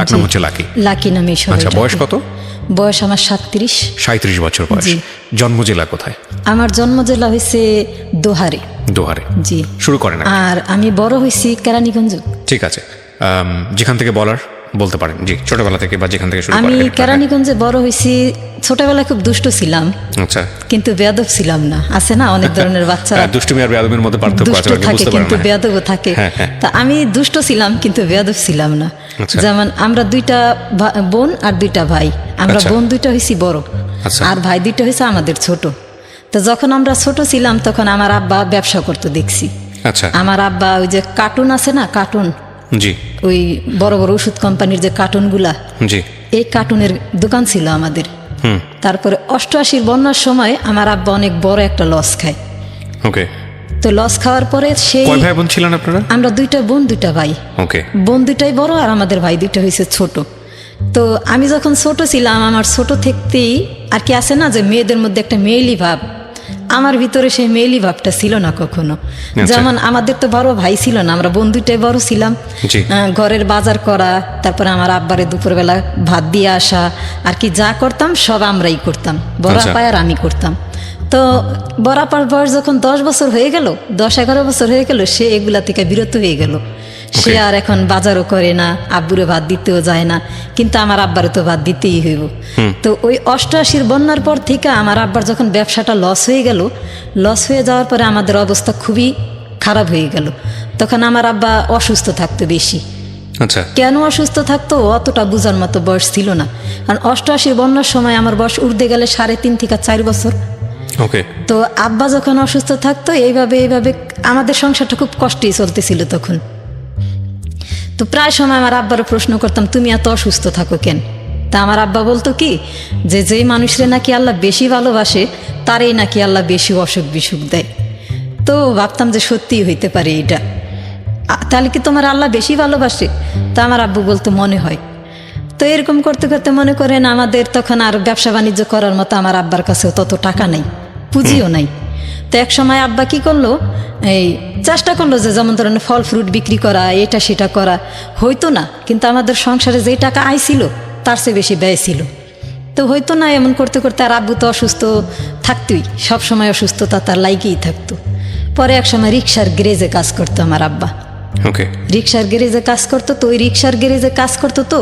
ডাকনাম হচ্ছে lucky. Lucky নামে সবাই আচ্ছা, ডাকে। বয়স কত? বয়স আমার 37। 37 বছর বয়স। জি। জন্ম জেলা কোথায়? আমার জন্ম জেলা হয়েছে দোহারে। দোহারে। জি। শুরু করেন। আর আমি বড় হয়েছি কেরানীগঞ্জ। ঠিক আছে, যেখান থেকে বলতে পারেন। জি, ছোটবেলা থেকে বা যেখান থেকে শুরু করেন। আমি কেরানীগঞ্জে বড় হয়েছি। ছোটবেলায় খুব দুষ্ট ছিলাম, আচ্ছা, কিন্তু বেয়াদব ছিলাম না। আছে না অনেক ধরনের বাচ্চারা দুষ্টুমি আর বেয়াদবের মধ্যে পার্থক্য আছে, দুষ্ট থাকে বুঝতে পারেন কিন্তু না। বেয়াদবও থাকে। হ্যাঁ, হ্যাঁ। তা আমি দুষ্ট ছিলাম কিন্তু বেয়াদব ছিলাম না। আচ্ছা। যেমন আমরা 2টা বোন আর 2টা ভাই। আমরা আচ্ছা। বোন 2টা হয়েছি বড়, আচ্ছা। আর ভাই 2টা হয়েছে আমাদের ছোট। তো যখন আমরা ছোট ছিলাম তখন আমার আব্বা ব্যবসা করতে দেখছি। আচ্ছা। আমার আব্বা ওই যে কার্টুন আছে না, কার্টুন, জি ওই বড় বড় ওষুধ কোম্পানির যে কার্টুনগুলা, জি। এই কার্টুনের দোকান ছিল আমাদের। তারপরে 88 বন্যার সময় আমার আব্বা অনেক বড় একটা লস খায়। ওকে। তো লস খাওয়ার পরে সেই কয় ভাই বোন ছিলেন আপনারা? আমরা 2টা বোন 2টা ভাই। ওকে। বোন 2টাই বড় আর আমাদের ভাই 2টা হয়েছে ছোট। তো আমি যখন ছোট ছিলাম, আমার ছোট থেকেই আর কি আছে না যে মেয়েদের মধ্যে একটা মেয়েলি ভাব, আমার ভিতরে সেই মেয়েলি ভাবটা ছিল না কখনো। যেমন আমাদের তো বড় ভাই ছিল না, আমরা বোন 2টাই বড় ছিলাম। জি। ঘরের বাজার করা, তারপরে আমার আব্বারে দুপুরবেলা ভাত দিয়ে আসা, আর কি যা করতাম সব আমরাই করতাম। বড় আচ্ছা। আপায় আর আমি করতাম। তো বড় আপার বয়স যখন 10 বছর হয়ে গেল, 10-11 বছর হয়ে গেল, সে এগুলা থেকে বিরত হয়ে গেল। সে আর এখন বাজারও করে না, আব্বুরে ভাত দিতেও যায় না, কিন্তু আমার আব্বারে তো ভাত দিতেই হইব। তো ওই 88 বন্যার পর থেকে আমার আব্বার যখন ব্যবসাটা লস হয়ে গেল, লস হয়ে যাওয়ার পরে আমাদের অবস্থা খুবই খারাপ হয়ে গেল। তখন আমার আব্বা অসুস্থ থাকতো বেশি। আচ্ছা। কেন অসুস্থ থাকতো অতটা বোঝার মতো বয়স ছিল না, কারণ 88 বন্যার সময় আমার বয়স উর্ধে গেলে 3.5 থেকে 4 বছর। ওকে। তো আব্বা যখন অসুস্থ থাকতো এইভাবে আমাদের সংসারটা খুব কষ্টেই চলতেছিল তখন। তো প্রায় সময় আমার আব্বারও প্রশ্ন করতাম, তুমি এত অসুস্থ থাকো কেন? তা আমার আব্বা বলতো কি, যে যেই মানুষরে নাকি আল্লাহ বেশি ভালোবাসে তারই নাকি আল্লাহ বেশি অসুখ বিসুখ দেয়। তো ভাবতাম যে সত্যিই হইতে পারে এটা। তাহলে কি তোমার আল্লাহ বেশি ভালোবাসে? তা আমার আব্বু বলতো মনে হয়। তো এরকম করতে করতে মনে করেন আমাদের তখন আর ব্যবসা বাণিজ্য করার মতো আমার আব্বার কাছেও তত টাকা নেই, পুঁজিও নাই। তো এক সময় আব্বা কি করলো, এই চেষ্টা করলো যে যেমন ধরেন ফল ফ্রুট বিক্রি করা, এটা সেটা করা, হইতো না। কিন্তু আমাদের সংসারে যেই টাকা আয় ছিল তার চেয়ে বেশি ব্যয় ছিল। তো হইতো না, এমন করতে করতে আর আব্বু তো অসুস্থ থাকতোই, সবসময় অসুস্থতা তার লাইগেই থাকতো। পরে এক সময় রিক্সার গ্যারেজে কাজ করতো আমার আব্বা। ওকে। রিক্সার গ্যারেজে কাজ করতো। তো ওই রিক্সার গ্যারেজে কাজ করতো, তো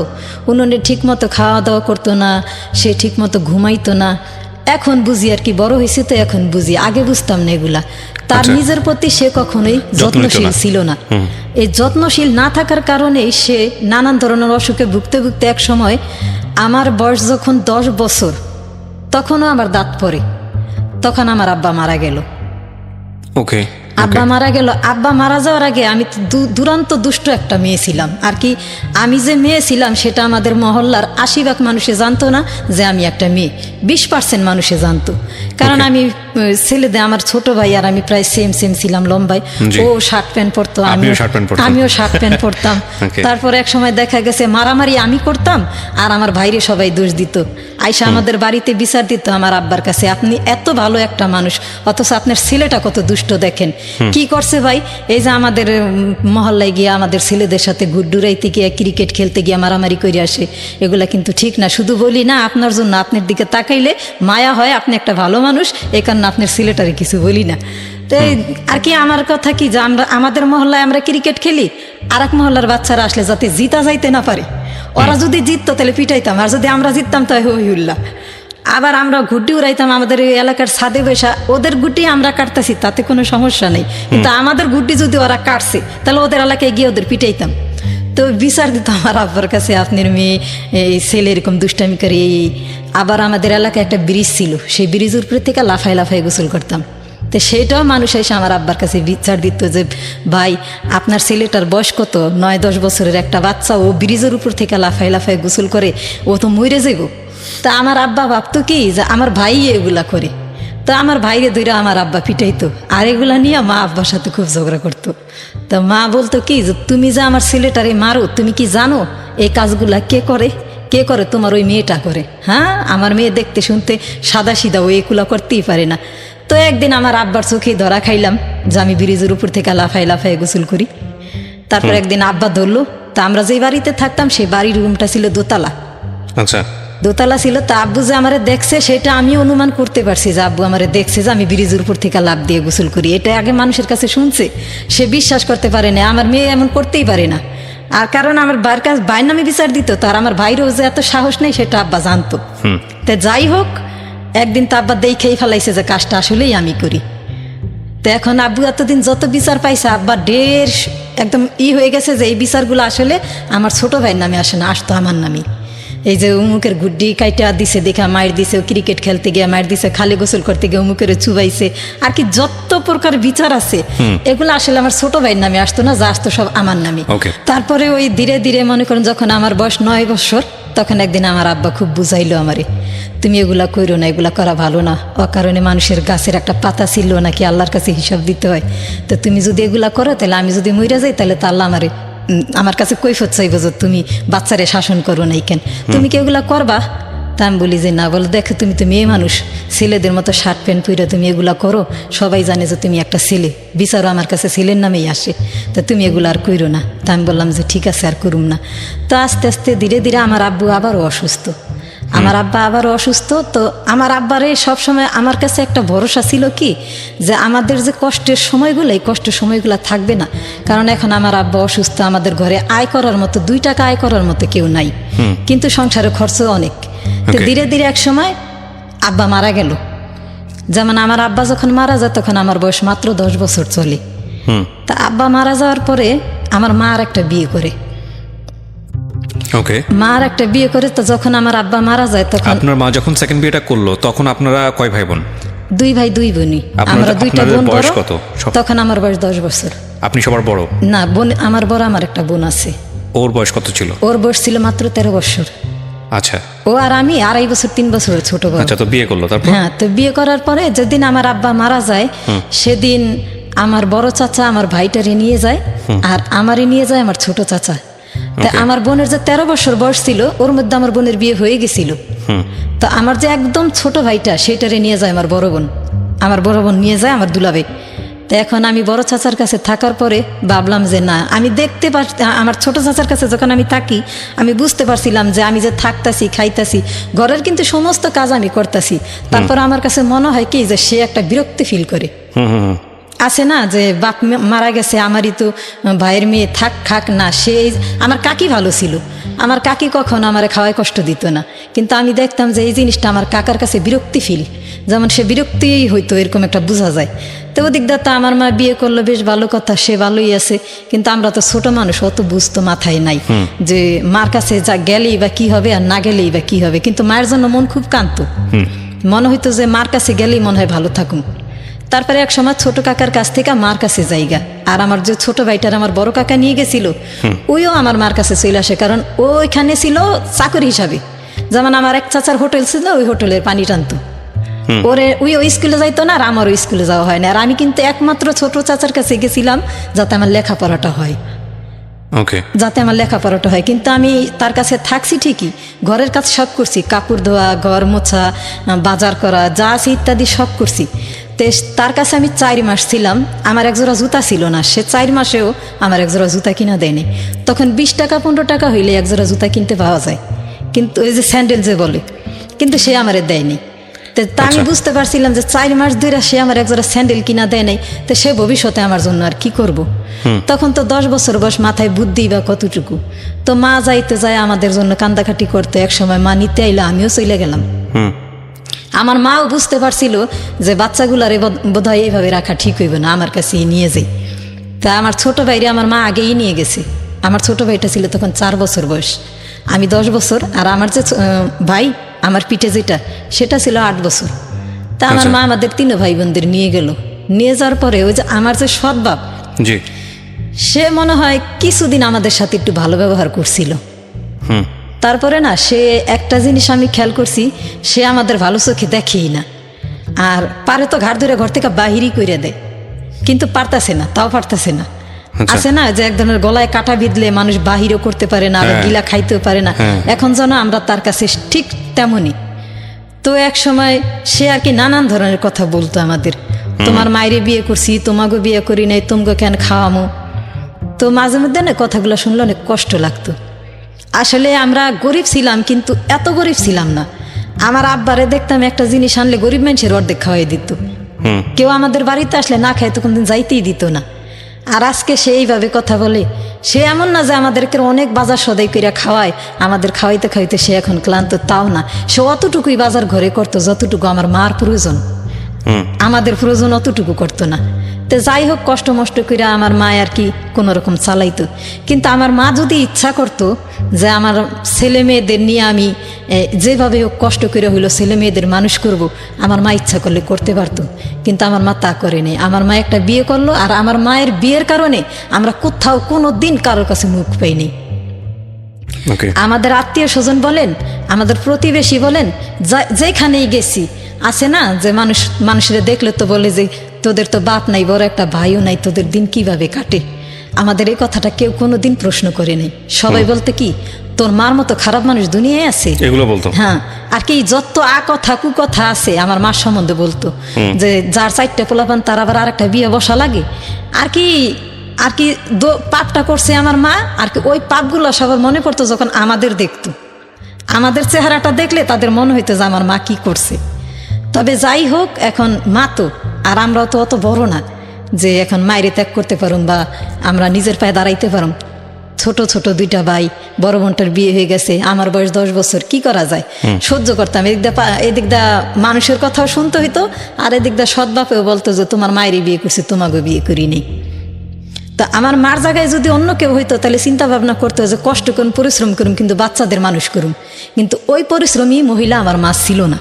উনুনে ঠিক মতো খাওয়া দাওয়া করতো না, সে ঠিক মতো ঘুমাইতো না। এখন বুঝি আর কি, বড় হয়েছে তো এখন বুঝি, আগে বুঝতাম না এগুলা। তার আচ্ছা। নিজের প্রতি সে কখনোই যত্নশীল ছিল না। এই যত্নশীল না থাকার কারণে সে নানান ধরনের অসুখে ভুগতে ভুগতে এক সময়, আমার বয়স যখন 10 বছর, তখনও আমার দাঁত পড়ে, তখন আমার আব্বা মারা গেল। ওকে। আব্বা মারা গেল। আব্বা মারা যাওয়ার আগে আমি দুরান্ত দুষ্ট একটা মেয়ে ছিলাম আর কি। আমি যে মেয়ে ছিলাম সেটা আমাদের মহল্লার 80% মানুষে জানতো না যে আমি একটা মেয়ে, 20% মানুষে জানতো। কারণ আমি ছেলেদের, আমার ছোট ভাই আর আমি প্রায় সেম ছিলাম লম্বায়। ও শার্ট প্যান্ট পরতো, আমিও শার্ট প্যান্ট পরতাম। তারপর এক সময় দেখা গেছে মারামারি আমি করতাম আর আমার ভাইরে সবাই দোষ দিত। আইসা আমাদের বাড়িতে বিচার দিত আমার আব্বার কাছে, আপনি এত ভালো একটা মানুষ অথচ আপনার ছেলেটা কত দুষ্ট, দেখেন কি করছে ভাই। এই যে আমাদের মহল্লায় গিয়ে আমাদের ছেলেদের সাথে ঘুরডুরাইতে গিয়ে, ক্রিকেট খেলতে গিয়ে মারামারি করে আসে, এগুলা কিন্তু ঠিক না। শুধু বলি না আপনার জন্য, আপনার দিকে তাকাইলে মায়া হয়, আপনি একটা ভালো মানুষ, এই কারণে আপনার ছেলেটারে কিছু বলি না। তো আর কি আমার কথা কি, যে আমাদের মহল্লায় আমরা ক্রিকেট খেলি, আর এক মহল্লার বাচ্চারা আসলে যাতে জিতা যাইতে না পারে, ওরা যদি জিততো তাহলে পিটাইতাম, আর যদি আমরা জিততাম তাই হই হুল্লা। আবার আমরা গুড্ডি উড়াইতাম আমাদের এই এলাকার ছাদে বসা, ওদের গুড্ডি আমরা কাটতেছি তাতে কোনো সমস্যা নেই, কিন্তু আমাদের গুড্ডি যদি ওরা কাটছে তাহলে ওদের এলাকায় গিয়ে ওদের পিটাইতাম। তো বিচার দিত আমার আব্বার কাছে, আপনার মেয়ে এই ছেলে এরকম দুষ্টামি করে। আবার আমাদের এলাকায় একটা ব্রিজ ছিল, সেই ব্রিজের উপরে থেকে লাফাই লাফাই গোসল করতাম। তো সেটাও মানুষ এসে আমার আব্বার কাছে বিচার দিত যে ভাই আপনার ছেলেটার বয়স কত, 9-10 বছরের একটা বাচ্চা, ও ব্রিজের উপর থেকে লাফাই লাফাই গোসল করে, ও তো মরে যাইব। তা আমার আব্বা ভাবতো কি যে আমার ভাই এগুলা করে, তো আমার ভাইরে ধরে আমার আব্বা পিটাইতো, আর এগুলা নিয়ে মা আব্বার সাথে খুব ঝগড়া করতো। তো মা বলতো কি যে তুমি যে আমার ছেলেটারে মারো, তুমি কি জানো এই কাজগুলা কে করে? কে করে? তোমার ওই মেয়েটা করে। হ্যাঁ, আমার মেয়ে দেখতে শুনতে সাদা সিধা, ও এগুলা করতেই পারে না। তো একদিন আমার আব্বার চোখে ধরা খাইলাম যে আমি ব্রিজের উপর থেকে লাফাই লাফাই গোসল করি। তারপর একদিন আব্বা ধরলো, তা আমরা যেই বাড়িতে থাকতাম সেই বাড়ির রুমটা ছিল দোতলা। আচ্ছা। দোতলা ছিল। তা আব্বু যে আমারে দেখছে সেটা আমি অনুমান করতে পারছি যে আব্বু আমারে দেখছে যে আমি ব্রিজের উপর থেকে লাফ দিয়ে গোসল করি। এটা আগে মানুষের কাছে শুনছে, সে বিশ্বাস করতে পারে না, আমার মেয়ে এমন করতেই পারে না। আর কারণ আমার ভাইয়ের কাছে ভাইয়ের নামে বিচার দিত, তার আমার ভাইরও যে এত সাহস নেই সেটা আব্বা জানতো। তা যাই হোক, একদিন তো আব্বা দেখেই ফেলাইছে যে কাজটা আসলেই আমি করি। তো এখন আব্বু এতদিন যত বিচার পাইছে আব্বা ঢের একদম হয়ে গেছে যে এই বিচারগুলো আসলে আমার ছোট ভাইয়ের নামে আসে না, আসতো আমার নামে। এই যে উমুকের গুড্ডি কাইটা দিছে দেখা মায়ের দিছে, ক্রিকেট খেলতে গিয়ে মায়ের দিছে, খালি গোসল করতে গিয়ে উমুকের চুবাইছে, আর কি যত প্রকার বিচার আছে এগুলো আসলে আমার ছোট ভাইয়ের নামে আসতো না, যা আসতো সব আমার নামে। তারপরে ওই ধীরে ধীরে মনে করেন যখন আমার বয়স 9 বছর, তখন একদিন আমার আব্বা খুব বুঝাইলো আমারে, তুমি এগুলা কইরো না, এগুলা করা ভালো না, অকারণে মানুষের গাছের একটা পাতা ছিল নাকি আল্লাহর কাছে হিসাব দিতে হয়। তো তুমি যদি এগুলা করো তাহলে আমি যদি মইরা যাই তাহলে তো আল্লাহ আমার কাছে কৈফত চাইব যে তুমি বাচ্চারে শাসন করো নাই কেন, তুমি কি এগুলা করবা? তা আমি বলি যে না। বলে দেখো তুমি তো মেয়ে মানুষ, ছেলেদের মতো শার্ট প্যান্ট পরে তুমি এগুলা করো, সবাই জানে যে তুমি একটা ছেলে, বিচারও আমার কাছে ছেলের নামেই আসে, তা তুমি এগুলো আর কইরো না। তা আমি বললাম যে ঠিক আছে আর করুম না। তো আস্তে আস্তে ধীরে ধীরে আমার আব্বু আবারও অসুস্থ, আমার আব্বা আবারও অসুস্থ। তো আমার আব্বারে সবসময় আমার কাছে একটা ভরসা ছিল কি যে আমাদের যে কষ্টের সময়গুলো, এই কষ্টের সময়গুলো থাকবে না, কারণ এখন আমার আব্বা অসুস্থ, আমাদের ঘরে আয় করার মতো 2 টাকা আয় করার মতো কেউ নাই, কিন্তু সংসারের খরচ অনেক। তো ধীরে ধীরে এক সময় আব্বা মারা গেল। যেমন আমার আব্বা যখন মারা যায় তখন আমার বয়স মাত্র 10 বছর চলে। তা আব্বা মারা যাওয়ার পরে আমার মা আর একটা বিয়ে করে। মা আর একটা বিয়ে করে। তো যখন আমার আব্বা মারা যায় তখন আপনার মা যখন সেকেন্ড বিয়েটা করলো তখন আপনারা কয় ভাই বোন? 2 ভাই 2 বোনই। আমরা 2টা বোন বড়। তখন আমার বয়স 10 বছর। আপনি সবার বড়? না, বোন আমার বড়, আমার একটা বোন আছে। ওর বয়স কত ছিল? ওর বয়স ছিল মাত্র 13 বছর। আচ্ছা। ও আর আমি 2.5 বছর 3 বছরের ছোট বড়। আচ্ছা। তো বিয়ে করলো তারপর? হ্যাঁ। তো বিয়ে করার পরে যেদিন আমার আব্বা মারা যায় সেদিন আমার বড় চাচা আমার ভাইটারে নিয়ে যায়, আর আমারে নিয়ে যায় আমার ছোট চাচা। তা আমার বোনের যে 13 বছর বয়স ছিল ওর মধ্যে আমার বোনের বিয়ে হয়ে গেছিল। তো আমার যে একদম ছোট ভাইটা সেটারে নিয়ে যায় আমার বড় বোন, আমার বড় বোন নিয়ে যায় আমার দুলাভাই। তো এখন আমি বড় চাচার কাছে থাকার পরে ভাবলাম যে না, আমি দেখতে পাচ্ছি আমার ছোট চাচার কাছে যখন আমি থাকি আমি বুঝতে পারছিলাম যে আমি যে থাকতাছি খাইতাছি ঘরের কিন্তু সমস্ত কাজ আমি করতেছি, তারপর আমার কাছে মনে হয় কি যে সে একটা বিরক্তি ফিল করে। আছে না যে বাপ মারা গেছে, আমারই তো ভাইয়ের মেয়ে থাক খাক না, সে আমার কাকি ভালো ছিল, আমার কাকি কখনো আমার খাওয়ায় কষ্ট দিত না, কিন্তু আমি দেখতাম যে এই জিনিসটা আমার কাকার কাছে বিরক্তি ফিল, যেমন সে বিরক্তিই হইতো এরকম একটা বোঝা যায়। তো ওদিক দা তো আমার মা বিয়ে করলো, বেশ ভালো কথা, সে ভালোই আছে, কিন্তু আমরা তো ছোট মানুষ, অত বুঝতো মাথায় নাই যে মার কাছে যা গেলেই বা কি হবে আর না গেলেই বা কি হবে। কিন্তু মায়ের জন্য মন খুব কাঁদতো, মনে হইতো যে মার কাছে গেলেই মনে হয় ভালো থাকুন। তারপরে এক সময় ছোট কাকার কাছ থেকে মার কাছে যাইগা, আর আমার যে ছোট ভাইটার আমার বড় কাকা নিয়ে গেছিল ওইও আমার মার কাছে চলে আসে, কারণ ও ওইখানে ছিল চাকরি হিসাবে। যেমন আমার এক চাচার হোটেল ছিল, ওই হোটেলের পানি টানতো, ওরে ওই স্কুলে যাইতো না, আর আমারও স্কুলে যাওয়া হয় না। আর আমি কিন্তু একমাত্র ছোট চাচার কাছে গেছিলাম যাতে আমার লেখাপড়াটা হয়, যাতে আমার লেখাপড়াটা হয়। কিন্তু আমি তার কাছে থাকছি ঠিকই, ঘরের কাজ সব করছি, কাপড় ধোয়া, ঘর মোছা, বাজার করা, যা আছে ইত্যাদি সব করছি। তার কাছে আমি 4 মাস ছিলাম, আমার একজোড়া জুতা ছিল না, সে 4 মাসেও আমার একজোড়া জুতা কিনা দেয়নি। তখন 20 টাকা 15 টাকা হইলে একজোড়া জুতা কিনতে পাওয়া যায়, কিন্তু ওই যে স্যান্ডেল যে বলে, কিন্তু সে আমারে দেয়নি। তা আমি বুঝতে পারছিলাম যে 4 মাস ধরে সে আমার একজোড়া স্যান্ডেল কিনা দেয় নাই, তো সে ভবিষ্যতে আমার জন্য আর কি করব। তখন তো 10 বছর বয়স, মাথায় বুদ্ধি বা কতটুকু। তো মা যাইতে যায় আমাদের জন্য কান্দাকাটি করতে, এক সময় মা নিতে আইলে আমিও চলে গেলাম। আমার মাও বুঝতে পারছিল যে বাচ্চাগুলারে বোধহয় এইভাবে রাখা ঠিক হইবে না, আমার কাছে নিয়ে যাই। তা আমার ছোট ভাইরে আমার মা আগেই নিয়ে গেছে। আমার ছোট ভাইটা ছিল তখন 4 বছর বয়স, আমি 10 বছর, আর আমার যে ভাই আমার পিঠে যেটা সেটা ছিল 8 বছর। তা আমার মা আমাদের 3 ভাই বোনদের নিয়ে গেল। নিয়ে যাওয়ার পরে ওই যে আমার যে সৎ বাপ, সে মনে হয় কিছুদিন আমাদের সাথে একটু ভালো ব্যবহার করছিল। তারপরে না, সে একটা জিনিস আমি খেয়াল করছি, সে আমাদের ভালো চোখে দেখেই না, আর পারে তো ঘাড় ধরে ঘর থেকে বাহিরই করে দেয়, কিন্তু পারতাছে না, তাও পারতাছে না। আছে না যে এক ধরনের গলায় কাটা বিঁধলে মানুষ বাহিরও করতে পারে না, আবার গিলা খাইতেও পারে না, এখন যেন আমরা তার কাছে ঠিক তেমনই। তো এক সময় সে আর কি নানান ধরনের কথা বলতো আমাদের, তোমার মায়েরে বিয়ে করছি, তোমাকে বিয়ে করি নাই, তোমাকে কেন খাওয়ামো। তো মাঝে মধ্যে না কথাগুলো শুনলে অনেক কষ্ট লাগতো। আসলে আমরা গরিব ছিলাম, কিন্তু এত গরিব ছিলাম না। আমার আব্বারে দেখতাম একটা জিনিস আনলে গরিব মানুষের অর্ধেক খাওয়াই দিত। কেউ আমাদের বাড়িতে আসলে না খায় তো কোনদিন যাইতেই দিত না। আর আজকে সে এইভাবে কথা বলে, সে এমন না যে আমাদেরকে অনেক বাজার সদাই করে খাওয়ায়, আমাদের খাওয়াইতে খাওয়াইতে সে এখন ক্লান্ত, তাও না। সে অতটুকুই বাজার ঘরে করতো যতটুকু আমার মার প্রয়োজন, আমাদের প্রয়োজন অতটুকু করতো না। তো যাই হোক, কষ্ট মষ্ট করে আমার মা আর কি কোনো রকম চালাইতো। কিন্তু আমার মা যদি ইচ্ছা করতো যে আমার ছেলে মেয়েদের নিয়ে আমি যেভাবে হোক কষ্ট করে হইলো ছেলে মেয়েদের মানুষ করব, আমার মা ইচ্ছা করলে করতে পারতো। কিন্তু আমার মা তা করেনি। আমার মা একটা বিয়ে করলো, আর আমার মায়ের বিয়ের কারণে আমরা কোথাও কোনো দিন কারোর কাছে মুখ পাইনি। আমাদের আত্মীয় স্বজন বলেন, আমাদের প্রতিবেশী বলেন, যেখানেই গেছি আছে না যে মানুষেরা দেখলে তো বলে যে তোদের তো বাপ নাই, বড় একটা ভাইও নাই, তোদের দিন কিভাবে কাটে। আমাদের এই কথাটা কেউ কোনো দিন প্রশ্ন করে নেই। সবাই বলতে কি, তোর মার মতো খারাপ মানুষ দুনিয়ায় আছে, এগুলো বলতো। হ্যাঁ, আর কি যত কথা কুকথা আছে আমার মার সম্বন্ধে বলতো, যে যার 4টে পোলাপান তার আবার আরেকটা বিয়ে বসা লাগে। আর কি পাপটা করছে আমার মা, আর কি ওই পাপগুলো সবার মনে পড়তো যখন আমাদের দেখতো। আমাদের চেহারাটা দেখলে তাদের মনে হইতো যে আমার মা কি করছে। তবে যাই হোক, এখন মা তো, আর আমরাও তো অত বড় না যে এখন মায়েরে ত্যাগ করতে পারুম বা আমরা নিজের পায়ে দাঁড়াইতে পারুম। ছোট ছোট 2টা ভাই, বড় বোনটার বিয়ে হয়ে গেছে, আমার বয়স 10 বছর, কি করা যায়, সহ্য করতাম। এদিকদা মানুষের কথাও শুনতে হইতো, আর এদিকদা সৎ বাপেও বলতো যে তোমার মায়েরই বিয়ে করছে, তোমাকেও বিয়ে করি নেই। তা আমার মার জায়গায় যদি অন্য কেউ হইতো তাহলে চিন্তা ভাবনা করতো যে কষ্ট করুন, পরিশ্রম করুন, কিন্তু বাচ্চাদের মানুষ করুন। কিন্তু ওই পরিশ্রমী মহিলা আমার মা ছিল না।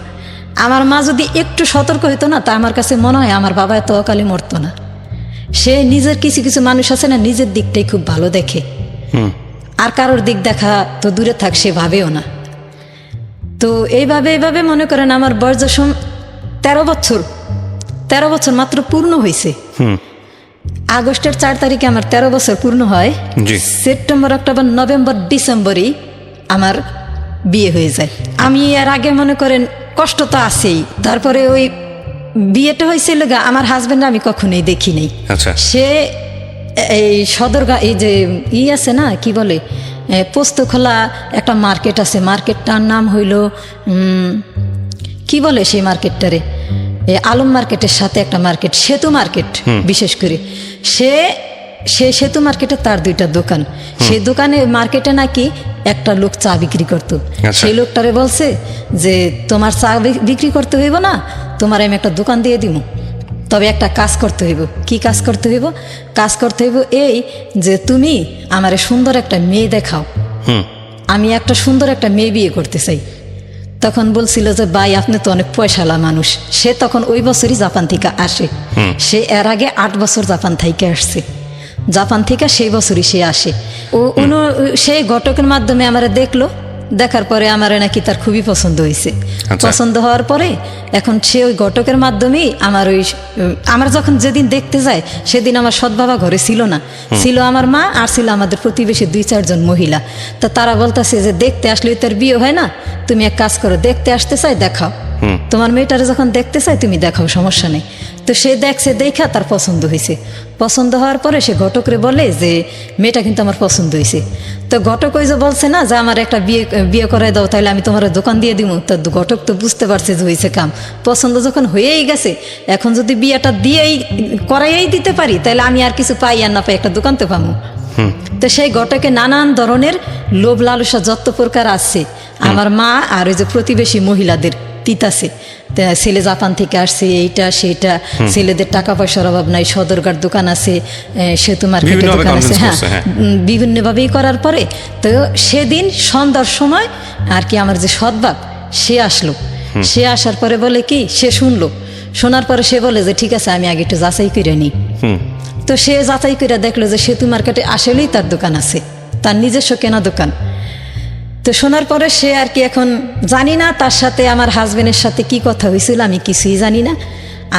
আমার মা যদি একটু সতর্ক হইতো না, তা আমার কাছে মনে হয় আমার বাবা এত অকালে মরতো না। সে নিজের কিছু কিছু মানুষ আছে না, নিজের দিকটাই খুব ভালো দেখে, আর কারোর দিক দেখা তো দূরে থাক, সে ভাবেও না। তো এইভাবে মনে করেন আমার বয়স 13 বছর মাত্র পূর্ণ হয়েছে। আগস্টের 4 তারিখে আমার 13 বছর পূর্ণ হয়। সেপ্টেম্বর, অক্টোবর, নভেম্বর, ডিসেম্বরই আমার বিয়ে হয়ে যায়। আমি এর আগে মনে করেন কষ্ট তো আছেই, তারপরে ওই বিয়েটা হয়েছিল আমার হাজবেন্ড আমি কখনোই দেখি নাই। সে এই সদরঘাট, এই যে আছে না, কি বলে, পোস্তখোলা একটা মার্কেট আছে, মার্কেটটার নাম হইল কি বলে সেই মার্কেটটারে, আলম মার্কেটের সাথে একটা মার্কেট, সেতু মার্কেট বিশেষ করে। সে সেতু মার্কেটে তার 2টা দোকান। সেই দোকানে মার্কেটে নাকি একটা লোক চা বিক্রি করতো। সেই লোকটারে বলছে যে তোমার চা বিক্রি করতে হইব না, তোমার আমি একটা দোকান দিয়ে দিব, তবে একটা কাজ করতে হইব। কি কাজ করতে হইব? কাজ করতে হইব এই যে তুমি আমারে সুন্দর একটা মেয়ে দেখাও, আমি একটা সুন্দর একটা মেয়ে বিয়ে করতে চাই। তখন বলছিল যে ভাই আপনি তো অনেক পয়সালা মানুষ। সে তখন ওই বছরই জাপান থেকে আসে। সে এর আগে 8 বছর জাপান থেকে আসছে। জাপান থেকে সেই বছরই সে আসে। সেই ঘটকের মাধ্যমে আমারে দেখলো, দেখার পরে আমার নাকি তার খুবই পছন্দ হয়েছে। পছন্দ হওয়ার পরে এখন সে ওই ঘটকের মাধ্যমেই আমার যখন যেদিন দেখতে যায় সেদিন আমার সৎ বাবা ঘরে ছিল না, ছিল আমার মা আর ছিল আমাদের প্রতিবেশী 2-4 জন মহিলা। তা তারা বলতেছে যে দেখতে আসলে তার বিয়ে হয় না, তুমি এক কাজ করো, দেখতে আসতে চাই দেখাও, তোমার মেয়েটারে যখন দেখতে চাই তুমি দেখাও, সমস্যা নেই। তো সে দেখছে, দেখা তার পছন্দ হয়েছে। পছন্দ হওয়ার পরে সে ঘটকরে বলে যে মেয়েটা কিন্তু আমার পছন্দ হয়েছে। তো ঘটক ওই যে বলছে না যে আমার একটা বিয়ে করাই দাও, তাহলে আমি তোমার দোকান দিয়ে দিব। তো ঘটক তো বুঝতে পারছে যে হয়েছে কাম, পছন্দ যখন হয়েই গেছে, এখন যদি বিয়েটা করাইয়াই দিতে পারি তাহলে আমি আর কিছু পাই আর না পাই, একটা দোকান তো পাবো। তো সেই ঘটকে নানান ধরনের লোভ লালসা যত প্রকার আছে আমার মা আর ওই যে প্রতিবেশী মহিলাদের তিতাছে। ছেলে জাপান থেকে আসছে, এইটা সেটা, ছেলেদের টাকা পয়সার অভাব নাই, সদরঘাট দোকান আছে, সেতু মার্কেটে দোকান আছে, হ্যাঁ, বিভিন্নভাবেই করার পরে তো সেদিন সন্ধ্যার সময় আর কি আমার যে সৎবাপ সে আসলো। সে আসার পরে বলে কি, সে শুনলো, শোনার পরে সে বলে যে ঠিক আছে আমি আগে একটু যাচাই করে নিই। তো সে যাচাই করে দেখলো যে সেতু মার্কেটে আসলেই তার দোকান আছে, তার নিজস্ব কেনা দোকান। তো শোনার পরে সে আর কি, এখন জানি না তার সাথে আমার হাজবেন্ডের সাথে কি কথা হয়েছিল, আমি কিছুই জানি না।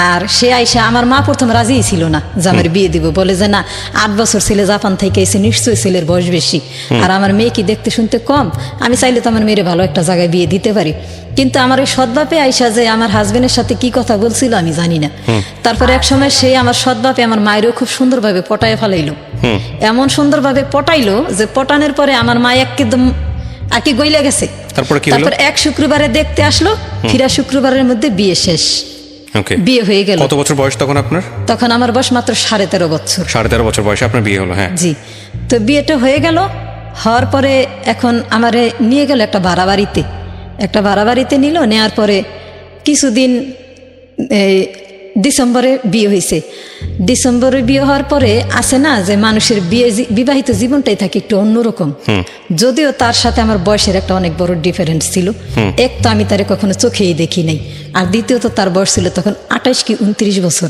আর সে আইসা আমার মা প্রথম রাজিই ছিল না যে আমার বিয়ে দিব, বলে যে না 8 বছর ছেলে জাপান থেকে এসে নিশ্চয়ই ছেলের বয়স বেশি, আর আমার মেয়ে কি দেখতে শুনতে কম, আমি চাইলে তো আমার মেয়ের ভালো একটা জায়গায় বিয়ে দিতে পারি। কিন্তু আমার ওই সৎবাপে আইসা যে আমার হাজবেন্ডের সাথে কি কথা বলছিল আমি জানি না। তারপরে এক সময় সে আমার সৎবাপে আমার মায়েরও খুব সুন্দরভাবে পটায় ফেলাইলো, এমন সুন্দরভাবে পটাইলো যে পটানোর পরে আমার মা একদম আর কি গইলে গেছে। তারপর এক শুক্রবারে দেখতে আসলো, ফিরা শুক্রবারের মধ্যে বিয়ে শেষ। বিয়ে হয়ে গেল। কত বছর বয়স তখন আপনার? তখন আমার বয়স মাত্র 13.5 বছর। 13.5 বছর বয়সে আপনার বিয়ে হলো? হ্যাঁ জি। তো বিয়েটা হয়ে গেল, হওয়ার পরে এখন আমারে নিয়ে গেল একটা ভাড়া বাড়িতে নিল। নেওয়ার পরে কিছুদিন ডিসেম্বরে বিয়ে হয়েছে। ডিসেম্বরে বিয়ে হওয়ার পরে আসে না যে মানুষের বিবাহিত জীবনটাই থাকে একটু অন্যরকম। যদিও তার সাথে আমার বয়সের একটা অনেক বড় ডিফারেন্স ছিল। এক তো আমি তারে কখনো চোখেই দেখি নাই, আর দ্বিতীয়ত তার বয়স ছিল তখন 28 কি 29 বছর,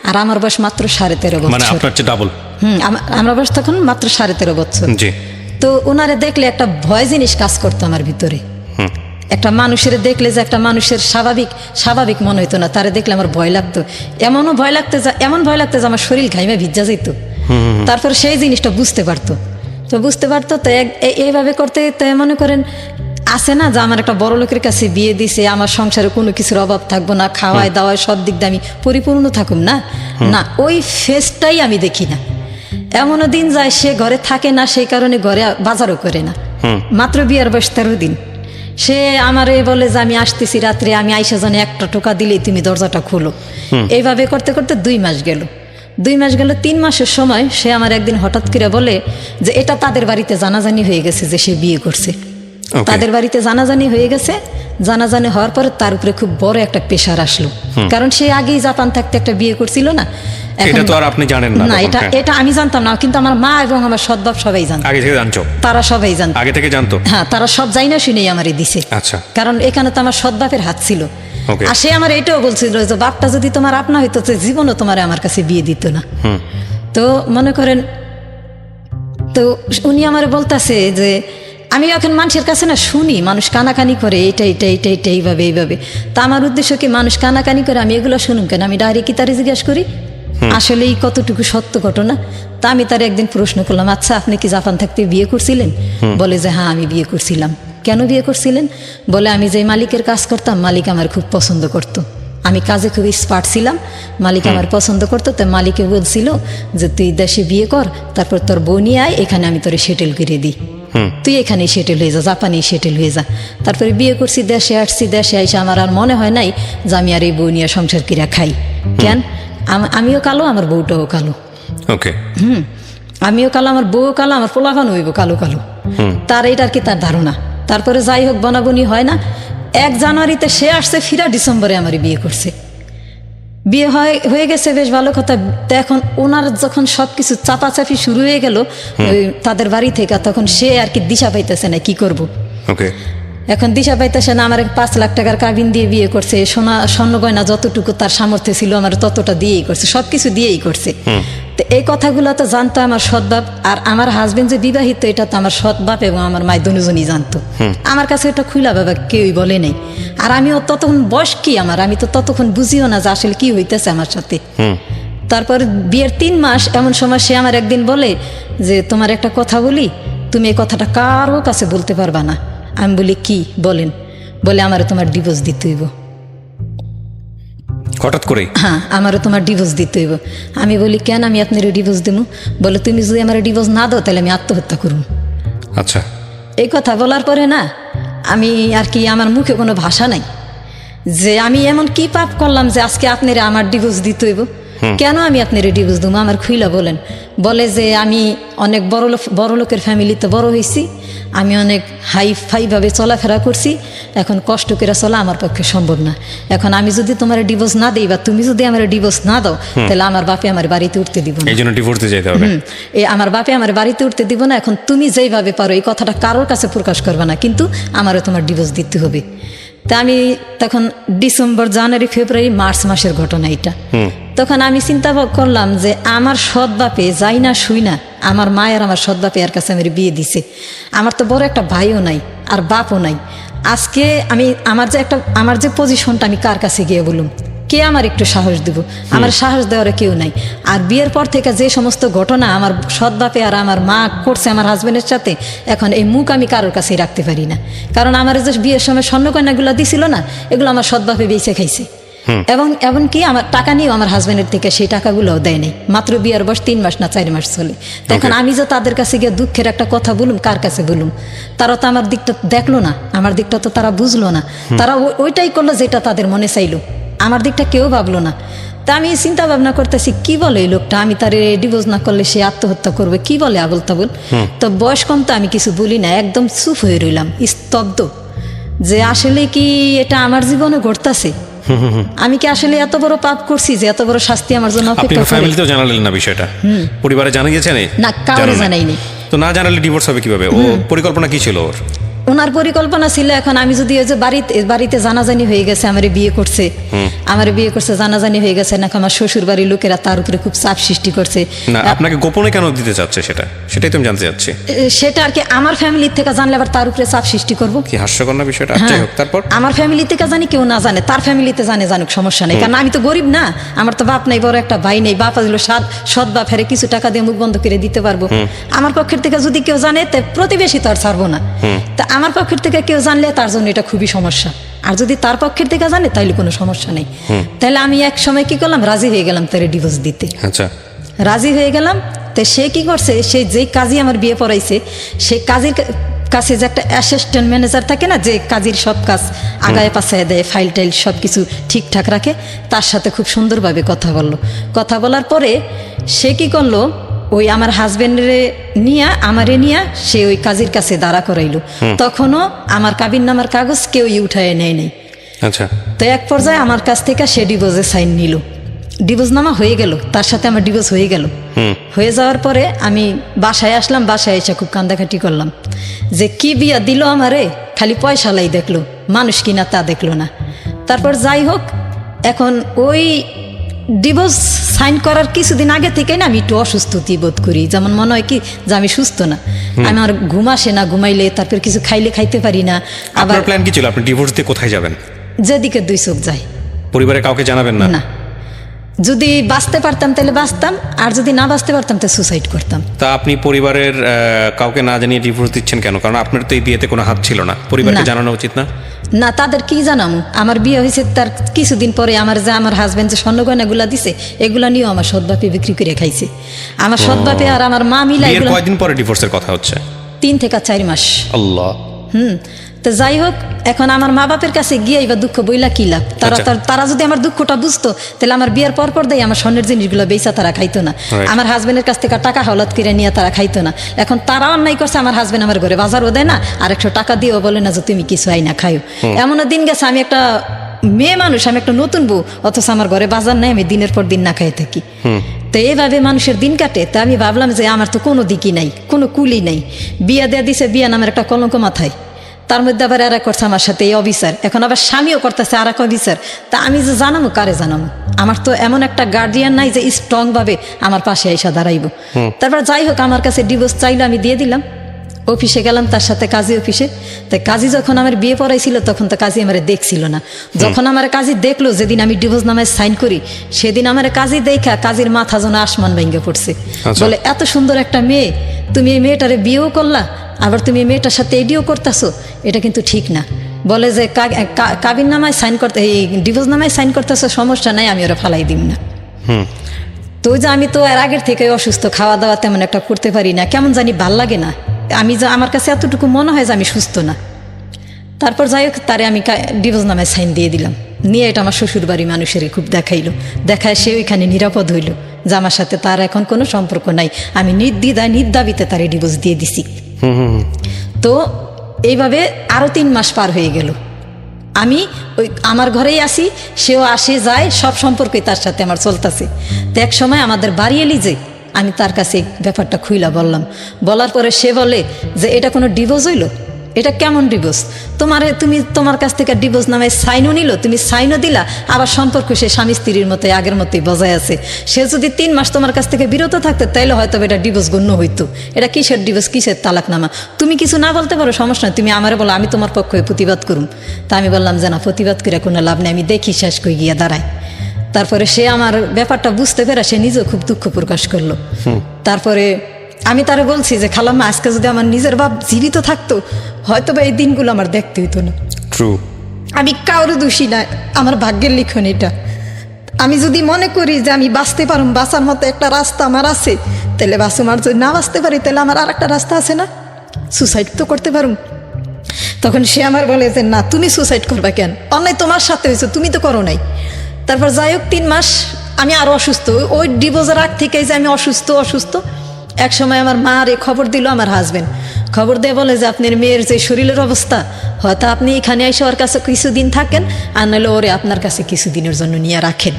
আর আমার বয়স মাত্র 13.5 বছর। মানে আপনার চেয়ে ডাবল। আমার বয়স তখন মাত্র 13.5 বছর। তো ওনারে দেখলে একটা ভয় জিনিস কাজ করতো আমার ভিতরে। একটা মানুষের দেখলে যে একটা মানুষের স্বাভাবিক মনে হইতো না, তারে দেখলে আমার ভয় লাগতো। এমন ভয় লাগতো যে আমার শরীর ঘাইমে ভিজা যেত। তারপর সেই জিনিসটা বুঝতে পারতো তো এইভাবে করতে তো মনে করেন আসে না যে আমার একটা বড় লোকের কাছে বিয়ে দিছে, আমার সংসারে কোনো কিছুর অভাব থাকবো না, খাওয়ায় দাওয়ায় সব দিক দিয়ে আমি পরিপূর্ণ থাকুম না, ওই ফেসটাই আমি দেখি না। এমনও দিন যায় সে ঘরে থাকে না, সেই কারণে ঘরে বাজারও করে না। মাত্র বিয়ের বয়স 13 দিন। সে আমারে বলে যে আমি আসতেছি রাত্রে, আমি আইসা জানি একটা টোকা দিলেই তুমি দরজাটা খোলো। এইভাবে করতে করতে 2 মাস গেল। 3 মাসের সময় সে আমার একদিন হঠাৎ করে বলে যে এটা তাদের বাড়িতে জানাজানি হয়ে গেছে যে সে বিয়ে করছে। তাদের বাড়িতে জানাজানি হয়ে গেছে। জানাজানি হওয়ার পরে তার উপরে খুব বড় একটা প্রেশার আসলো, কারণ সে আগেই জাপান থাকতে একটা বিয়ে করছিল না। এটা তো আর আপনি জানেন না? না, এটা আমি জানতাম না, কিন্তু আমার মা এবং আমার সৎবাপ সবাই জানতো। আগে থেকে জানতো? তারা সবাই জানতো, আগে থেকে জানতো। হ্যাঁ, তারা সব যাই না শুনেই আমারে দিছে। আচ্ছা। কারণ এখানে তো আমার সৎবাপের হাত ছিল। আর সে আমার এটাও বলছিল যে বাপটা যদি তোমার আপনা হইতো তো জীবনও তোমার আমার কাছে বিয়ে দিত না। তো মনে করেন, তো উনি আমারে বলতেছে যে আমি এখন মানুষের কাছে না শুনি মানুষ কানাকানি করে এটা এইভাবে। তা আমার উদ্দেশ্য কি মানুষ কানাকানি করে আমি এগুলো শুনুন কেন, আমি ডাইরেক্ট কি তারে জিজ্ঞাসা করি আসলে এই কতটুকু সত্য ঘটনা। তা আমি তার একদিন প্রশ্ন করলাম, আচ্ছা আপনি কি জাপান থাকতে বিয়ে করছিলেন? বলে যে হ্যাঁ আমি বিয়ে করছিলাম। কেন বিয়ে করছিলেন? বলে আমি যে মালিকের কাজ করতাম মালিক আমার খুব পছন্দ করতো, আমি কাজে খুব এক্সপার্ট ছিলাম, মালিক আমার পছন্দ করতো। তো মালিকে বলছিল যে তুই দেশে বিয়ে কর, তারপর তোর বউ নিয়ে আয়, এখানে আমি তোরে সেটেল করে দিই, তুই এখানেই সেটেল হয়ে যা, জাপানেই সেটেল হয়ে যা। তারপরে বিয়ে করছি, দেশে আসছি। দেশে আইসা আমার আর মনে হয় নাই যে আমি আর এই বউ নিয়ে সংসার কিরা খাই। কেন? আমিও কালো, আমার বউটাও কালো। ওকে। আমিও কালো, আমার বউও কালো, আমার পোলাপানও হইব কালো। তার এইটার কি তার ধারণা। তারপরে যাই হোক বনাবনি হয় না। 1 জানুয়ারিতে সে আসছে, ফিরা ডিসেম্বরে আমার বিয়ে করছে। বিয়ে হয়ে গেছে, বেশ ভালো কথা। তো এখন ওনার যখন সবকিছু চাপাচাপি শুরু হয়ে গেল তাদের বাড়ি থেকে, তখন সে আর কি দিশা পাইতেছে না কি করব। এখন দিশা পাইতেছে না। আমার 5 লাখ টাকার কাবিন দিয়ে বিয়ে করছে, স্বর্ণ গয়না যতটুকু তার সামর্থ্য ছিল আমার ততটা দিয়েই করছে, সবকিছু দিয়েই করছে। তো এই কথাগুলো তো জানতো আমার সৎবাপ, আর আমার হাজবেন্ড যে বিবাহিত এটা তো আমার সৎবাপ এবং আমার মাই দুজনই জানতো। আমার কাছে এটা খুলা বাবা কেউই বলে নাই। আর আমিও ততক্ষণ বয়স কি আমার, আমি তো ততক্ষণ বুঝিও না যে আসলে কি হইতেছে আমার সাথে। তারপর বিয়ের 3 মাস এমন সময় সে আমার একদিন বলে যে তোমার একটা কথা বলি, তুমি এই কথাটা কারো কাছে বলতে পারবা না। আমি বলি কি বলেন? বলে আমারও তোমার ডিভোর্স দিতে হইব। হঠাৎ করে? হ্যাঁ, আমারও তোমার ডিভোর্স দিতে হইব। আমি বলি কেন আমি আপনার ডিভোর্স দেবো? বলে তুমি যদি আমার ডিভোর্স না দাও তাহলে আমি আত্মহত্যা করব। আচ্ছা। এই কথা বলার পরে না আমি আর কি, আমার মুখে কোনো ভাষা নাই যে আমি এমন কি পাপ করলাম যে আজকে আপনারা আমার ডিভোর্স দিতে হইব। কেন আমি আপনার ডিভোর্স দেবো? আমার খুইলা বলেন। বলে যে আমি অনেক বড় লোকের ফ্যামিলিতে বড় হয়েছি, আমি অনেক হাইফাইভাবে চলাফেরা করছি, এখন কষ্ট করে চলা আমার পক্ষে সম্ভব না। এখন আমি যদি তোমার ডিভোর্স না দিই বা তুমি যদি আমার ডিভোর্স না দাও তাহলে আমার বাপে আমার বাড়িতে উঠতে দিব না। এই জন্য ডিভোর্স দিতে যেতে হবে। আমার বাপে আমার বাড়িতে উঠতে দিব না। এখন তুমি যেইভাবে পারো এই কথাটা কারোর কাছে প্রকাশ করবে না, কিন্তু আমারও তোমার ডিভোর্স দিতে হবে। তা আমি তখন ডিসেম্বর, জানুয়ারি, ফেব্রুয়ারি, মার্চ মাসের ঘটনা এটা। তখন আমি চিন্তা করলাম যে আমার সৎ বাপে যাই না শুই না, আমার মায়ের আমার সৎ বাপে এর কাছে আমার বিয়ে দিছে। আমার তো বড় একটা ভাইও নাই আর বাপও নাই। আজকে আমি আমার যে পজিশনটা আমি কার কাছে গিয়ে বলুম? কে আমার একটু সাহস দিব? আমার সাহস দেওয়ার কেউ নাই। আর বিয়ের পর থেকে যে সমস্ত ঘটনা আমার সৎ বাপে আর আমার মা করছে আমার হাজবেন্ডের সাথে, এখন এই মুখ আমি কারোর কাছেই রাখতে পারি না। কারণ আমার যে বিয়ের সময় স্বর্ণকন্যাগুলো দিছিল না, এগুলো আমার সৎ বাপে বেঁচে খাইছে। এবং এমনকি আমার টাকা নিয়েও আমার হাজবেন্ডের থেকে সেই টাকাগুলোও দেয় নাই। মাত্র বিয়ের বয়স 3 মাস না 4 মাস চলে। তো এখন আমি যে তাদের কাছে গিয়ে দুঃখের একটা কথা বলুম, কার কাছে বলুম? তারা তো আমার দিকটা দেখলো না, আমার দিকটা তো তারা বুঝলো না। তারা ওইটাই করলো যেটা তাদের মনে চাইলো, আমার দিকটা কেউ ভাবলো না। তা আমি চিন্তা ভাবনা করতেছি, কি বলে এই লোকটা, আমি তার ডিভোর্স না করলে সে আত্মহত্যা করবে, কি বলে আবল তাবল। তো বয়স কম তো আমি কিছু বলি না, একদম চুপ হয়ে রইলাম, স্তব্ধ, যে আসলে কি এটা আমার জীবনে ঘটতেছে? আমি কি আসলে এত বড় পাপ করছি যে এত বড় শাস্তি আমার জন্য আপনি অপেক্ষা করে? ফ্যামিলিতেও জানালেন না বিষয়টা? পরিবারে জানা গেছে না, কাউরে জানাইনি। তো না জানালে ডিভোর্স হবে কিভাবে? ও পরিকল্পনা কি ছিল ওর? ওনার পরিকল্পনা ছিল, এখন আমি যদি ওই যে বাড়িতে জানাজানি হয়ে গেছে, আমার বিয়ে করছে জানাজানি হয়ে গেছে, নাকি আমার শ্বশুর বাড়ির লোকেরা তার উপরে খুব চাপ সৃষ্টি করছে। না, আপনাকে গোপনে কেন দিতে চাচ্ছে সেটাই তো আমি জানতে চাচ্ছি। সেটা আর কি আমার ফ্যামিলির থেকে জানলে আবার তার উপরে চাপ সৃষ্টি করবো, কি হাস্যকর না বিষয়টা? যাই হোক, তারপর আমার ফ্যামিলি থেকে জানি, কেউ না জানে, তার ফ্যামিলিতে জানুক, সমস্যা নেই। কারণ আমি তো গরিব না, আমার তো বাপ নাই, বড় একটা ভাই নেই। বাপ আসলে সৎ বাপ হেরে কিছু টাকা দিয়ে মুখ বন্ধ করে দিতে পারবো। আমার পক্ষের থেকে যদি কেউ জানে, তা প্রতিবেশী তো আর ছাড়বো না। তা আমার পক্ষের থেকে কেউ জানলে তার জন্য এটা খুবই সমস্যা। আর যদি তার পক্ষের থেকে জানে তাইলে কোনো সমস্যা নেই। তাহলে আমি এক সময় কি করলাম, রাজি হয়ে গেলাম তার ডিভোর্স দিতে। আচ্ছা, রাজি হয়ে গেলাম। তো সে কি করছে, সে যেই কাজী আমার বিয়ে পড়াইছে, সে কাজীর কাছে যে একটা অ্যাসিস্ট্যান্ট ম্যানেজার থাকে না, যে কাজীর সব কাজ আগায় পাশায় দেয়, ফাইল টাইল সব কিছু ঠিকঠাক রাখে, তার সাথে খুব সুন্দরভাবে কথা বলার পরে সে কি করলো, ওই আমার হাজবেন্ডরে আমারে নিয়ে সে ওই কাজীর কাছে দাঁড়া করাইলো। তখনও আমার কাবিননামার কাগজ কেউই উঠায় নেয় নাই। আচ্ছা। তো এক পর্যায়ে আমার কাছ থেকে সে ডিভোর্সের সাইন নিল, ডিভোর্সনামা হয়ে গেল, তার সাথে আমার ডিভোর্স হয়ে গেল। হয়ে যাওয়ার পরে আমি বাসায় আসলাম, বাসায় এসে খুব কান্দাকাটি করলাম যে কি বিয়া দিল আমারে, খালি পয়সা লাই দেখলো, মানুষ কিনা তা দেখলো না। তারপর যাই হোক, এখন ওই ডিভোর্স সাইন করার কিছুদিন আগে থেকে না আমি একটু অসুস্থতি বোধ করি, যেমন মনে হয় কি যে আমি সুস্থ না, আমার ঘুম আসে না, ঘুমাইলে তারপর কিছু খাইতে পারি না। আবার প্ল্যান কি ছিল? আপনি ডিভোর্স দিয়ে কোথায় যাবেন? যেদিকে দুই চোখ যায়। পরিবারে কাউকে জানাবেন না? না, যদি বাঁচতে পারতাম তাহলে বাঁচতাম, আর যদি না বাঁচতে পারতাম তাহলে সুসাইড করতাম। তা আপনি পরিবারের কাউকে না জানিয়ে ডিভোর্স দিচ্ছেন কেন? কারণ আপনার তো এই বিয়েতে কোনো হাত ছিল না, পরিবারকে জানানো উচিত না? না, তাদের কি জানামু? আমার বিয়ে হয়েছে তার কিছুদিন পরে আমার হাজবেন্ড যে স্বর্ণগয়নাগুলা দিছে, এগুলা নিয়েও আমার সৎবাপে বিক্রি করে খাইছে। আমার সৎবাপে আর আমার মা মিলাই। কয়দিন পরে ডিভোর্সের কথা হচ্ছে? 3 থেকে 4 মাস। আল্লাহ। তো যাই হোক, এখন আমার মা বাপের কাছে গিয়ে এবার দুঃখ বইলা কি লাভ? তারা যদি আমার দুঃখটা বুঝতো, তাহলে আমার বিয়ের পর দেয় আমার স্বর্ণের জিনিসগুলো বেচা তারা খাইতো না, আমার হাজবেন্ডের কাছ থেকে টাকা হাওলাত করে নিয়ে তারা খাইতো না। এখন তারা অন্যায় করছে, আমার হাজবেন্ড আমার ঘরে বাজারও দেয় না, আর 100 টাকা দিয়েও বলে না যে তুমি কিছু আইনা খাইও। এমনও দিন গেছে, আমি একটা মেয়ে মানুষ, আমি একটা নতুন বউ, অথচ আমার ঘরে বাজার নাই, আমি দিনের পর দিন না খাই থাকি। তো এইভাবে মানুষের দিন কাটে। তা আমি ভাবলাম যে আমার তো কোনো দিকই নাই, কোনো কুলি নাই। বিয়া দেয়া দিছে, বিয়া নামের একটা কলঙ্ক মাথায়, তার মধ্যে আবার এরা করছে আমার সাথে এই অফিসার, এখন আবার স্বামীও করতেছে আর এক অফিসার। তা আমি যে জানাবো, কারে জানাবো? আমার তো এমন একটা গার্ডিয়ান নাই যে স্ট্রং ভাবে আমার পাশে এসে দাঁড়াইবো। তারপর যাই হোক, আমার কাছে ডিভোর্স চাইলো, আমি দিয়ে দিলাম। অফিসে গেলাম তার সাথে, কাজী অফিসে। তাই কাজী যখন আমার বিয়ে পড়াইছিল, তখন তো কাজী আমার দেখছিল না। যখন আমার কাজী দেখলো, যেদিন আমি ডিভোর্স নামায় সাইন করি, সেদিন আমার কাজী দেখা কাজীর মাথা যেন আসমান ভেঙে পড়ছে। বলে, এত সুন্দর একটা মেয়ে, তুমি এই মেয়েটারে বিয়েও করলা, আবার তুমি এই মেয়েটার সাথে এডিও করতেছো, এটা কিন্তু ঠিক না। বলে যে কাবিন নামায় সাইন করতে, এই ডিভোর্স নামায় সাইন করতেছো, সমস্যা নাই, আমি ওরা ফালাই দিব না। তো যে আমি তো এর আগের থেকে অসুস্থ, খাওয়া দাওয়া তেমন একটা করতে পারি না, কেমন জানি ভাল লাগে না, আমার কাছে এতটুকু মনে হয় যে আমি সুস্থ না। তারপর যাই হোক, তারে আমি ডিভোর্স নামায় সাইন দিয়ে দিলাম, নিয়ে এটা আমার শ্বশুর বাড়ি মানুষেরই খুব দেখাইলো, দেখায় সে ওইখানে নিরাপদ হইল যে আমার সাথে তার এখন কোনো সম্পর্ক নাই। আমি নির্দাবিতে তারে ডিভোর্স দিয়ে দিছি। তো এইভাবে আরো 3 মাস পার হয়ে গেল। আমি ওই আমার ঘরেই আসি, সেও আসে যায়, সব সম্পর্কই তার সাথে আমার চলতেছে। তো এক সময় আমাদের বাড়ি এলি যে, আমি তার কাছে ব্যাপারটা খুইলা বললাম। বলার পরে সে বলে যে এটা কোনো ডিভোর্স হইল? এটা কেমন ডিভোর্স? তোমার কাছ থেকে ডিভোর্স নামে সাইনও নিল, তুমি সাইনও দিলা, আবার সম্পর্ক সে স্বামী স্ত্রীর মতোই আগের মতোই বজায় আছে। সে যদি 3 মাস তোমার কাছ থেকে বিরত থাকতো, তাইলে হয়তো এটা ডিভোর্স গণ্য হইতো। এটা কিসের ডিভোর্স, কিসের তালাকনামা? তুমি কিছু না বলতে পারো, সমস্যা নয়, তুমি আমারে বলো, আমি তোমার পক্ষে প্রতিবাদ করুম। তা আমি বললাম যে না, প্রতিবাদ করে কোনো লাভ নেই, আমি দেখি শেষ করে গিয়ে দাঁড়াই। তারপরে সে আমার ব্যাপারটা বুঝতে পেরে সে নিজেও খুব দুঃখ প্রকাশ করলো। তারপরে আমি তারে বলছি যে খালাম্মা, আজকে যদি আমার নিজের বাপ জীবিত থাকতো হয়তো বা এই দিনগুলো আমার দেখতে হইতো না। ট্রু। আমি কারো দোষী না, আমার ভাগ্যের লিখন এটা। আমি যদি মনে করি যে আমি বাঁচতে পারুম, বাঁচার মতো একটা রাস্তা আমার আছে, তাহলে বাঁচুম। আর যদি না বাঁচতে পারি তাহলে আমার আর একটা রাস্তা আছে না, সুসাইড তো করতে পারুম। তখন সে আমার বলে যে না, তুমি সুসাইড করবা কেন, অন্যায় তোমার সাথে হয়েছে, তুমি তো করো নাই। তারপর যাই হোক 3 মাস আমি আরও অসুস্থ, ওই ডিভোর্সের আগ থেকেই যে আমি অসুস্থ। এক সময় আমার মা রে খবর দিল আমার হাজবেন্ড, খবর দিয়ে বলে যে আপনার মেয়ের যে শরীরের অবস্থা, হয়তো আপনি এখানে এসে ওর কাছে কিছুদিন থাকেন, আর নাহলে ওরে আপনার কাছে কিছুদিনের জন্য নিয়ে রাখেন।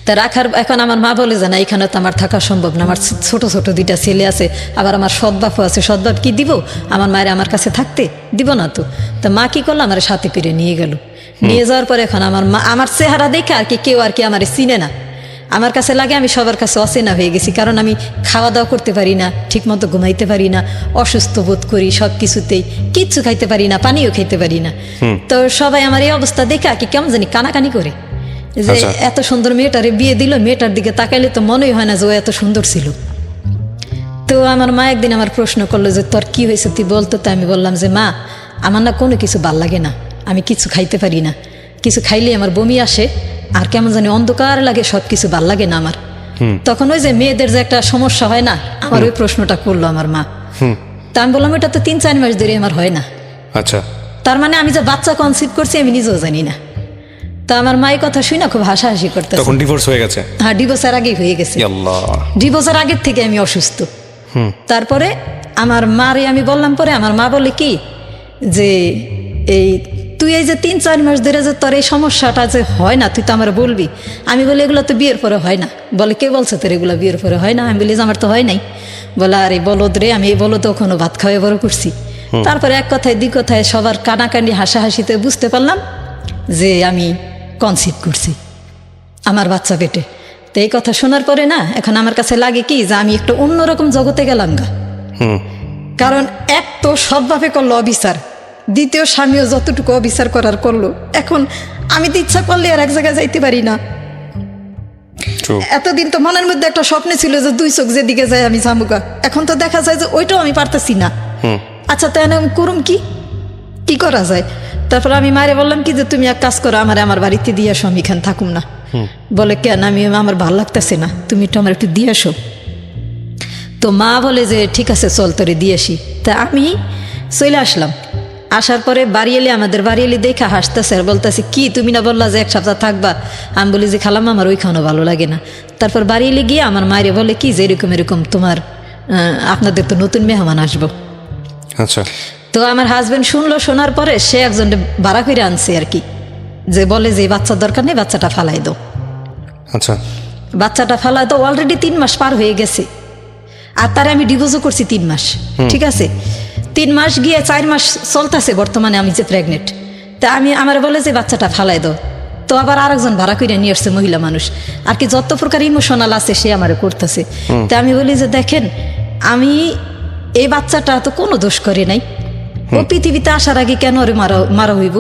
তা রাখার এখন আমার মা বলে যে না, এখানে তো আমার থাকা সম্ভব না, আমার ছোট 2টা ছেলে আছে, আবার আমার সৎবাপও আছে, সৎবাপ কি দিব আমার মায়ের আমার কাছে থাকতে দিব না তো। তা মা কি করলো, আমার সাথে করে নিয়ে গেল। নিয়ে যাওয়ার পরে এখন আমার মা আমার চেহারা দেখে আর কি কেউ আর কি আমার চিনে না, আমার কাছে লাগে আমি সবার কাছে অচেনা হয়ে গেছি, কারণ আমি খাওয়া দাওয়া করতে পারি না, ঠিক মতো ঘুমাইতে পারি না, অসুস্থ বোধ করি সব কিছুতেই, কিচ্ছু খাইতে পারি না, পানিও খাইতে পারি না। তো সবাই আমার এই অবস্থা দেখে আর কি কেমন জানি কানাকানি করে যে এত সুন্দর মেয়েটারে বিয়ে দিল, মেয়েটার দিকে তাকাইলে তো মনেই হয় না যে ও এত সুন্দর ছিল। তো আমার মা একদিন আমার প্রশ্ন করলো যে তোর কি হয়েছে তুই বলতো। তো আমি বললাম যে মা, আমার না কোনো কিছু ভাল লাগে না, আমি কিছু খাইতে পারি না, কিছু খাইলে আমার বমি আসে, আর কেমন জানি অন্ধকার লাগে, সব কিছু ভাল লাগে না আমার। তখন ওই যে মেয়েদের যে একটা সমস্যা হয় না, আমার ওই প্রশ্নটা করলো আমার মা। তা আমি বললাম এটা তো 3-4 মাস ধরে আমার হয় না। আচ্ছা, তার মানে আমি যে বাচ্চা কনসিভ করছি আমি নিজেও জানি না। তা আমার মায়ের কথা শুই না খুব হাসাহাসি করতে। তখন ডিভোর্স হয়ে গেছে? হ্যাঁ, ডিভোর্সের আগেই হয়ে গেছে। ডিভোর্সের আগের থেকে আমি অসুস্থ। তারপরে আমার মারে আমি বললাম, পরে আমার মা বলে কি যে এই তুই এই যে 3-4 মাস ধরে যে তোর এই সমস্যাটা যে হয় না, তুই তো আমার বলবি। আমি বলি এগুলো তো বিয়ের পরে হয় না। বলে কে বলছে তোর এগুলো বিয়ের পরে হয় না? আমি বলি যে আমার তো হয় নাই। বলে আরে বলদ রে, আমি এই বলদ ওখানে ভাত খাওয়াই বড় করছি। তারপরে এক কথায় 2 কথায় সবার কানাকানি হাসাহাসিতে বুঝতে পারলাম যে আমি কনসিভ করছি আমার বাচ্চা পেটে। তো এই কথা শোনার পরে না এখন আমার কাছে লাগে কি যে আমি একটু অন্যরকম জগতে গেলাম গা। কারণ এক তো সৎভাবে করলো অবিচার, দ্বিতীয় স্বামীও যতটুকু অবিচার করার করলো। এখন আমি তো ইচ্ছা করলে আর এক জায়গায় যাইতে পারি না। এতদিন তো মনের মধ্যে একটা স্বপ্ন ছিল যে 2 চোখ যেদিকে যায় আমি জামুগা, এখন তো দেখা যায় যে ওইটাও আমি পারতেছি না। আচ্ছা তাই আমি করুম কি করা যায়? তারপর আমি মায়ের বললাম কি যে তুমি এক কাজ করো, আমার বাড়িতে দিয়ে আসো, আমি এখানে থাকুম না। বলে কেন? আমার ভালো লাগতেছে না, তুমি একটু আমার একটু দিয়ে আসো। তো মা বলে যে ঠিক আছে চল তোরে দিয়ে আসি। তা আমি চলে আসলাম। আসার পরে বাড়ি এলে আমাদের বাড়ি এলে দেখা হাসতেছে আর বলতেছে কি তুমি না বললা যে 1 সপ্তাহ থাকবা? আমি বলি যে খালাম্মা আমার ওইখানেও ভালো লাগে না। তারপর বাড়ি এলে গিয়ে আমার মায়ের বলে কি যে এরকম তোমার আপনাদের তো নতুন মেহমান আসবো। আচ্ছা। তো আমার হাজবেন্ড শুনলো, শোনার পরে সে একজন ভাড়া করে আনছে আর কি, যে বলে যে বাচ্চার দরকার নেই, বাচ্চাটা ফালাই দাও। আচ্ছা, বাচ্চাটা ফালাই দাও। অলরেডি 3 মাস পার হয়ে গেছে, আর তারে আমি ডিভোর্সও করছি 3 মাস। ঠিক আছে, 3 মাস গিয়ে 4 মাস চলতেছে বর্তমানে আমি যে প্রেগনেন্ট। তা আমার বলে যে বাচ্চাটা ফালাই দাও। তো আবার আরেকজন ভাড়া করে নিয়ে আসছে মহিলা মানুষ আর কি, যত প্রকার ইমোশনাল আছে সে আমার করতেছে। তা আমি বলি যে দেখেন, আমি এই বাচ্চাটা তো কোনো দোষ করে নাই, ও পৃথিবীতে আসার আগে কেন ওরে মারা হইব?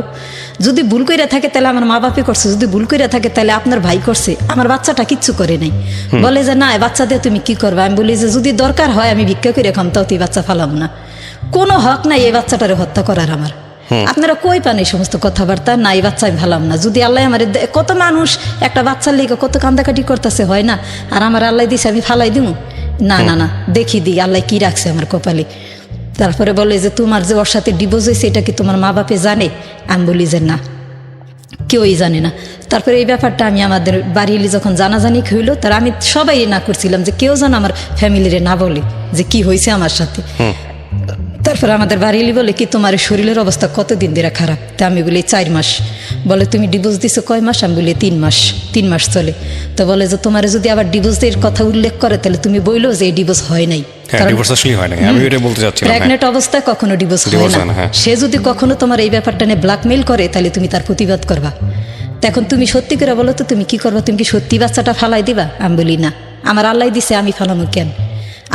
যদি ভুল কইরা থাকে তাহলে আমার মা বাপে করছে, যদি ভুল কইরা থাকে তাহলে আপনার ভাই করছে, আমার বাচ্চাটা কিচ্ছু করে নাই। বলে যে না বাচ্চা দিয়ে তুমি কি করবে? আমি বলি যে যদি দরকার হয় আমি ভিক্ষা করে খাম, তাও তুই বাচ্চা ফালাম না, কোনো হক নাই এই বাচ্চাটারে হত্যা করার আমার। আপনারা কই পান এই সমস্ত কথাবার্তা? না এই বাচ্চা আমি ফালাম না। যদি আল্লাহ আমার, কত মানুষ একটা বাচ্চার লেগে কত কান্দাকাটি করতেছে, হয় না? আর আমার আল্লাহ দিছে আমি ফালাই দিব? না না না, দেখি দিই আল্লাহ কি রাখছে আমার কপালে। তারপরে বলে যে তোমার যে ওর সাথে ডিভোর্স হয়েছে এটা কি তোমার মা বাপে জানে? আমি বলি যে না, কেউই জানে না। তারপরে এই ব্যাপারটা আমি আমাদের বাড়ি এলে যখন জানাজানি হইলো, তার আমি সবাই না করছিলাম যে কেউ যেন আমার ফ্যামিলিরে না বলে যে কি হয়েছে আমার সাথে। তারপরে আমাদের বাড়ি এলি বলে কি তোমার শরীরের অবস্থা কতদিন ধরে খারাপ? তা আমি বলি 4 মাস। বলে তুমি ডিভোর্স দিছো কয় মাস? আমি বলি 3 মাস। 3 মাস চলে। তো বলে যে তোমার যদি আবার ডিভোর্সের কথা উল্লেখ করে তাহলে তুমি বইলো যে এই ডিভোর্স হয় নাই। প্রেগনেন্ট অবস্থায় কখনো ডিভোর্স হয় না। সে যদি কখনো তোমার এই ব্যাপারটা নিয়ে ব্ল্যাকমেইল করে তাহলে তুমি তার প্রতিবাদ করবা। এখন তুমি সত্যি করে বলো তো তুমি কি করবা? তুমি কি সত্যি বাচ্চাটা ফালাই দিবা? আমি বলি না, আমার আল্লাহ দিছে, আমি ফালামো কেন?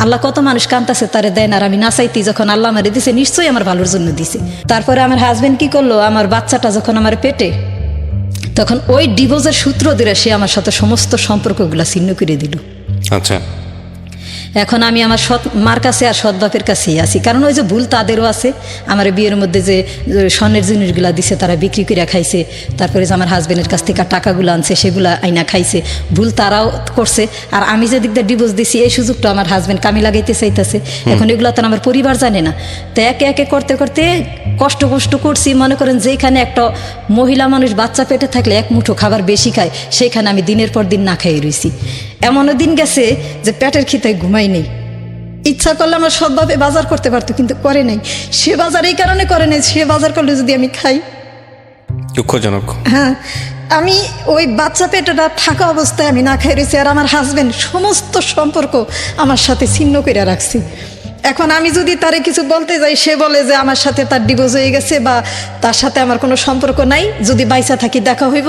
আল্লাহ কত মানুষ কান্তাছে তারে দেন, আর আমি না চাইতে যখন আল্লাহ আমারে দিছে নিশ্চয়ই আমার ভালোর জন্য দিছে। তারপরে আমার হাজবেন্ড কি করলো, আমার বাচ্চাটা যখন আমার পেটে তখন ওই ডিভোর্সের সূত্র ধরে সে আমার সাথে সমস্ত সম্পর্কগুলো ছিন্ন করে দিল। আচ্ছা, এখন আমি আমার সৎ মার কাছে আর সৎ বাপের কাছেই আছি, কারণ ওই যে ভুল তাদেরও আছে। আমার বিয়ের মধ্যে যে স্বর্ণের জিনিসগুলো দিছে তারা বিক্রি করে খাইছে, তারপরে যে আমার হাজবেন্ডের কাছ থেকে টাকাগুলো আনছে সেগুলো আইনা খাইছে, ভুল তারাও করছে। আর আমি যে দিক দিয়ে ডিভোর্স দিছি এই সুযোগটা আমার হাজবেন্ড কামে লাগাইতে চাইতেছে। এখন এগুলো তো আমার পরিবার জানে না। তো একে একে করতে করতে কষ্ট করছি। মনে করেন যেখানে একটা মহিলা মানুষ বাচ্চা পেটে থাকলে এক মুঠো খাবার বেশি খায়, সেখানে আমি দিনের পর দিন না খাইয়ে রয়েছি। এমনও দিন গেছে যে পেটের খিদায় ঘুমাই নেই। ইচ্ছা করলে আমার সৎভাবে বাজার করতে পারতো, কিন্তু করে নাই। সে বাজার এই কারণে করে নাই, সে বাজার করলে যদি আমি খাই। দুঃখজনক। হ্যাঁ, আমি ওই বাচ্চা পেটেটা থাকা অবস্থায় আমি না খাই রয়েছি। আর আমার হাজবেন্ড সমস্ত সম্পর্ক আমার সাথে ছিন্ন করে রাখছি। এখন আমি যদি তারে কিছু বলতে যাই, সে বলে যে আমার সাথে তার ডিভোর্স হয়ে গেছে বা তার সাথে আমার কোনো সম্পর্ক নাই, যদি বাইসা থাকি দেখা হইব।